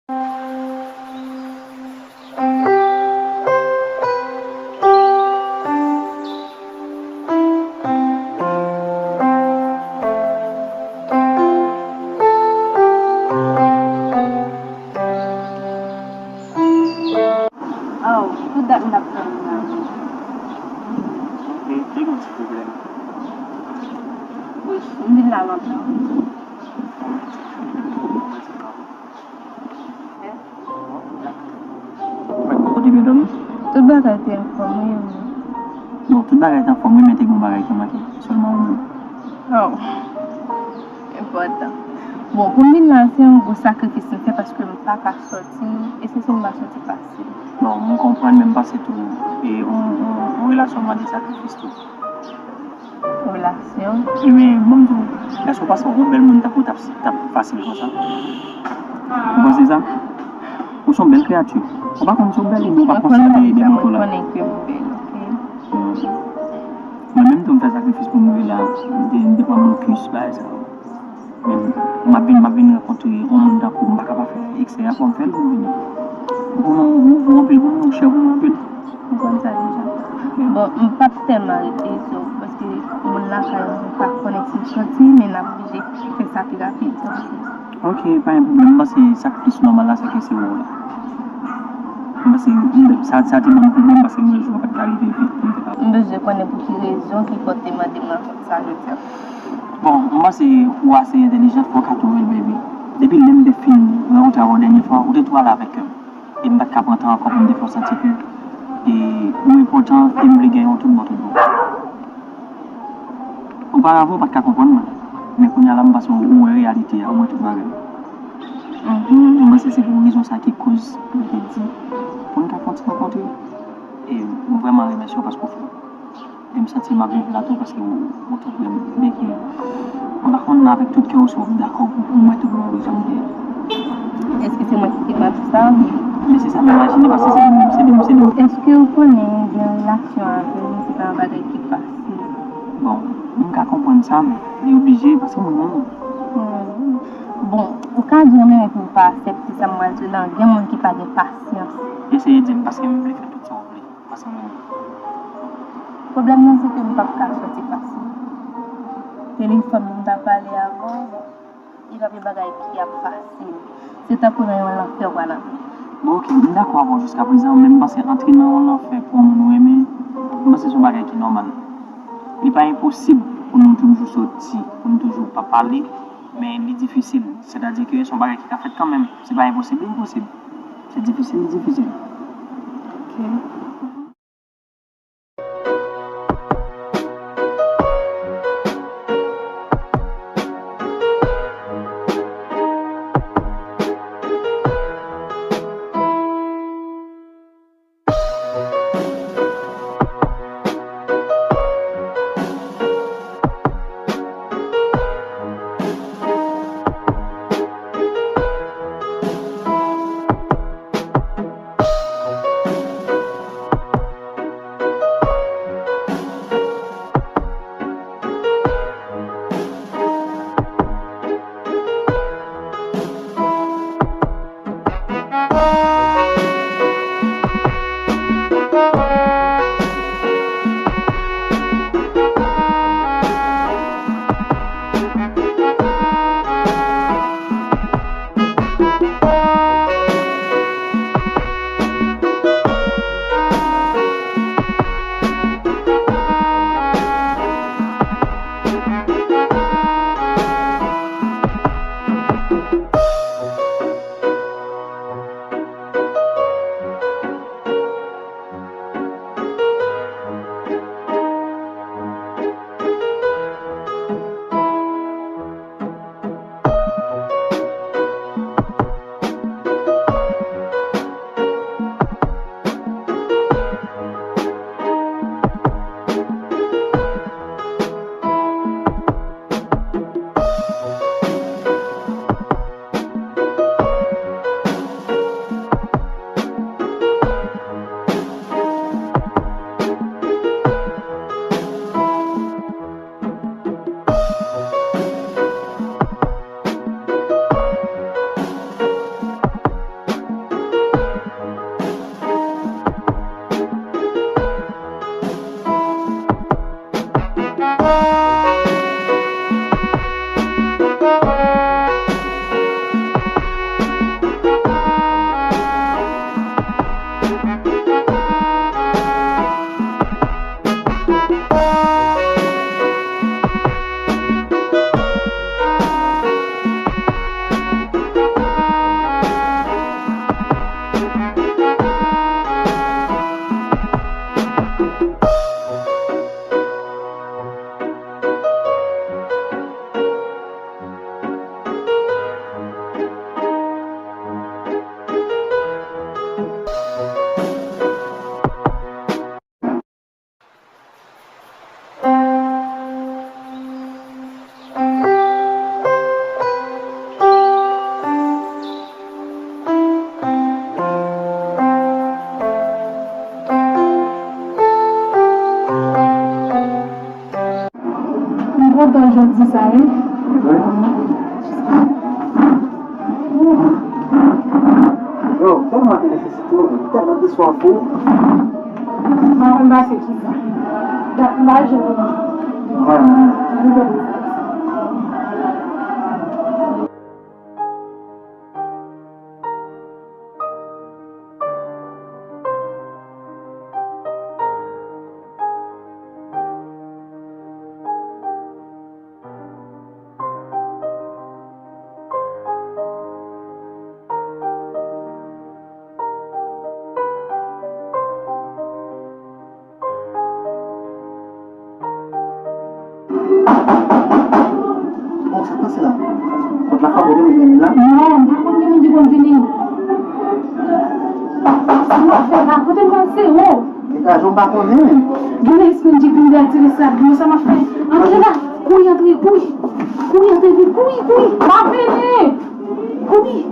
Oh, put that in that phone now. Tem esse problema. Which hindi lama now. O di bidon? Tu bagay te informe yun. Non, tout bagay tan fòm mwen mette goun bagay ki maki. Seulement mwen. Oh, important. Bon, pou mwen lanse yon gwo sakrifis mwen fe paske mwen pa ka sorti, e se mwen ba sorti pasi. Non, mwen kompren mwen pa se tou. E on relasyon mwen de sakrifis tou. Relasyon. E men, mwen tou, esko pa son bel moun tapou tap fasil kon sa. Mwen se sa? Mwen son bel kreatu. Mwen pa kon son bel, mwen pa kon sa de moutou la. Mwen konen ke mwen bel, ok? Mwen menm tou mwen fè sakrifis pou mwen la, de pa mwen kus ba e sa. Men, mwen vin rakontou yon moun takou mwen baka pa fè, ekse ya pou mwen fè l pou vini. Mwen pil, mwen chè, mwen pil. Mwen kon sa deja. Bon, mwen pa telman rete so, paske mwen la kaya mwen pa konen si sorti, men ap bije fè sa pi rapide sorti. Ok, pa yon problem, ba se sakrifis normal la, se ke se ou la. Ba se, sa te mwen problem, ba se mwen jou apat karive fit. Mwen beze konen pou ki rezon ki kote mwen deman sa jote. Bon, mwen se ou ase intelijat fò katou el bebe. Depi lem de film, mwen ou te avon denye fò, ou te to ala avek. E mwen bat kaprantan ankon mwen de fò santi ke. E ou important, e mwen ble gen yon tout mwen tout bon. Ou par avon bat ka kompon mwen. Men kon yalan mwen bason ou e realite ya, ou mwen tout bagay. Mwen se pou rizon sa ki kouz, mwen te di, pou mwen ka fonti renkontre. E mwen vreman remesyo paskou fò. E mwen senti mwen vive la tou paske ou tout mwen beke. Mwen bakon avèk tout ki ou sou mwen d'akon pou mwen tout mwen rizon de. Eske se mwen ki mwen sa? Men se sa mwen imagine paske se mwen. Eske ou konen gen relasyon avè, se pa bagay ki fasi? Bon, mwen ka kompon sa, men e oblige paske mwen nan. Bon, ou ka di mwen pou pa aksepte sa mwen di lan, gen mwen ki pa de pasyans. Eseye di mwen paske mwen ble fè tout sa ou ble. Paske mwen. Problem nan se ke mwen pa ka sorti fasi. Telefon mwen ta pale avan, i va pe bagay ki ap fasi. Se ta konan yon lan fè wala. Bon, ok, mwen d'akwa avon jusqu'a prezant, men paske rentri nan yon lan fè pou mwen nou eme, mwen se sou bagay ki normal. Li pa imposib pou nou toujou soti, pou nou toujou pa pale, men li difisil. Se da di ke son bagay ki ka fèt kan men. Se pa imposib, imposib. Se difisil, difisil. Ok. content aujourd'hui, ça, hein? Yo, tellement de nécessité, tellement de soif. On va c'est qui ça? Là, je Bon, ça passe là. Donc la femme de là. non, je continue de continuer. Ça peut commencer, oh. Les gars, j'en pas connais. Je vais expliquer que vous avez tiré ça, ça m'a fait. Entrez là, couille, entrez, couille. Couille, entrez, couille. Va venir. Couille.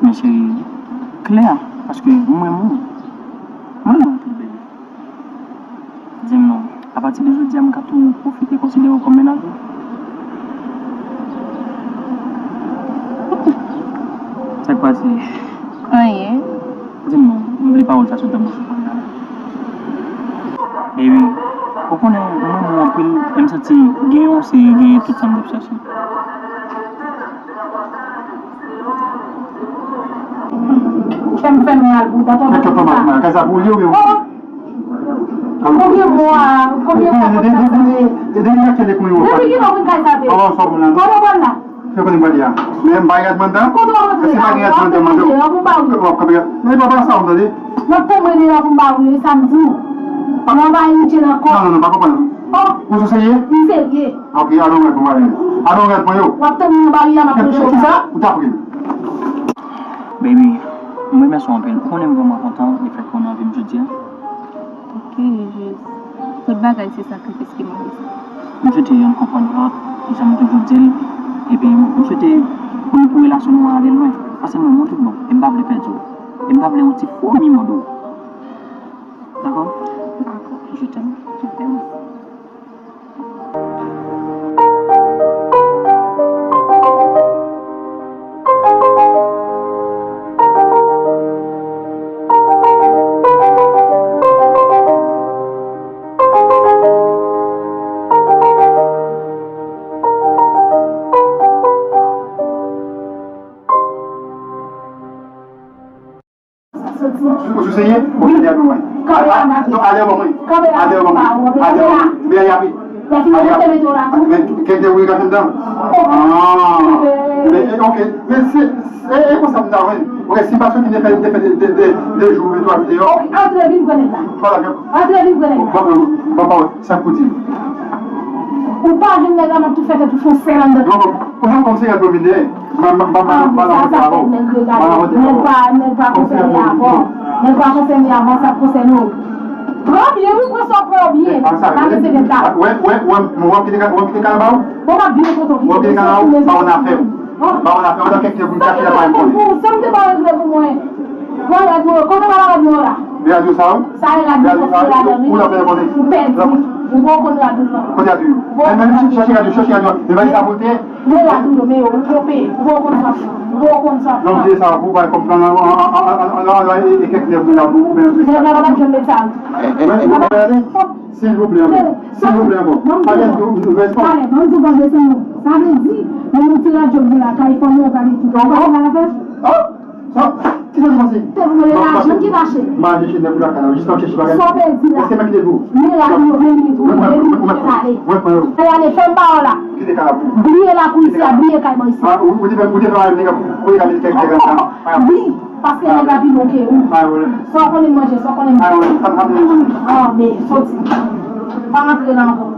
Mais c'est clair, parce que moi-même, plus belle. Dis-moi, à partir de aujourd'hui, je vais profiter de considérer comme ménage. C'est quoi, c'est. Rien. Dis-moi, n'oublie pas où ça se donne. Et oui, au fond, moi, je me sens que c'est tout ça que je cherche. Je me fais mal, vous d'accord? Qu'est-ce que tu fais mal? Qu'est-ce que ça bouille ou bien? Combien de mois? Combien de mois? Les derniers qui les couilles. Depuis qu'il va vous casser. Oh, ça vous l'a. Comment voilà? Je connais pas bien. Même baguette mandat. Comment vous C'est baguette mandat. Mais papa ça on dit. Notre pauvre est là pour me samedi. On va y aller encore. Non, pas comprendre. Oh, Vous essayez? sérieux. OK, allons on va aller. Allons on va yo. On va te mettre barrière à ma prochaine. Qui ça? Ou t'as pris? Baby, moi, je suis un peu. On est vraiment content du fait qu'on a envie de me dire. Ok, juste. Tout le bagage, c'est sacrifice qui m'a dit. Je te dis, comprendre l'autre, et ça me toujours dit. Et puis, je te dis, on peut relation nous aller loin. Parce que moi, tout bon. Et je ne vais pas le perdre. Et je ne vais pas le faire faux, mi mon dos. D'accord? D'accord, je t'aime. Je t'aime. Vous essayez? Oui, allez au moins. Allez au moins. Allez au moins. Allez au moins. Bien, y a plus. Mais qu'est-ce que vous regardez dedans? Ah. Mais ok. Mais c'est comme ça vous avez. Ok, si parce que tu fais des jours et 3 vidéos. Entre les villes, Voilà. entre les villes, Papa, ça coûte. ou pas, je ne vais pas tout faire, tout foncer là dedans. Non, comment comme ça il a dominé? Maman, pas concerné avant. Ne pas concerné avant, ça concerne nous. Premier, oui, pour ça, premier. On va quitter Canada. On va bien pour On va quitter Canada. On a fait. On a quelqu'un qui a fait la parole. Ça me demande pour moi. Voilà, comment on va la radio là? Bien sûr, ça. Ça ira bien. Où la paix est Vous perdez. Vous voulez qu'on la donne. Quand il y a du. Même chercher radio. Il va y saboter. Vous la donne, mais vous trompez. Vous voulez qu'on ça. Vous voulez qu'on ça. Non, je dis ça, vous allez comprendre. Et quelqu'un qui a fait la parole. Je vais la donne le métal. S'il vous plaît, s'il vous plaît, allez, nous restons. Allez, on se va descendre. Ça veut dire, on nous tire la job de la Californie, on va aller tout. On va la faire. Oh, ça. Qui sont passés? C'est vous voulez l'argent qui va chez. Moi, je suis dans le canal, juste en chercher bagage. Sans perdu là. Est-ce que ma qui est vous? Mais là, il y a 20 minutes. Vous allez. Allez, fais pas là. Qui est canal? Briller la police, briller quand même ici. Ah, vous devez faire un nègre pour y aller quelqu'un comme Oui, parce que les gars, ils manquent où? Ah, oui. Sans qu'on ait mangé, sans qu'on ait Ah, mangé. oui, ça me rappelle. Ah, mais sorti. Pas rentrer dans le fond.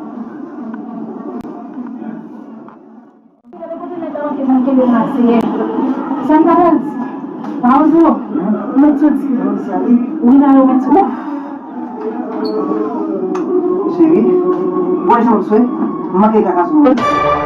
Bonjour. Oui, là, le métro. Chérie, bonjour, monsieur. Je suis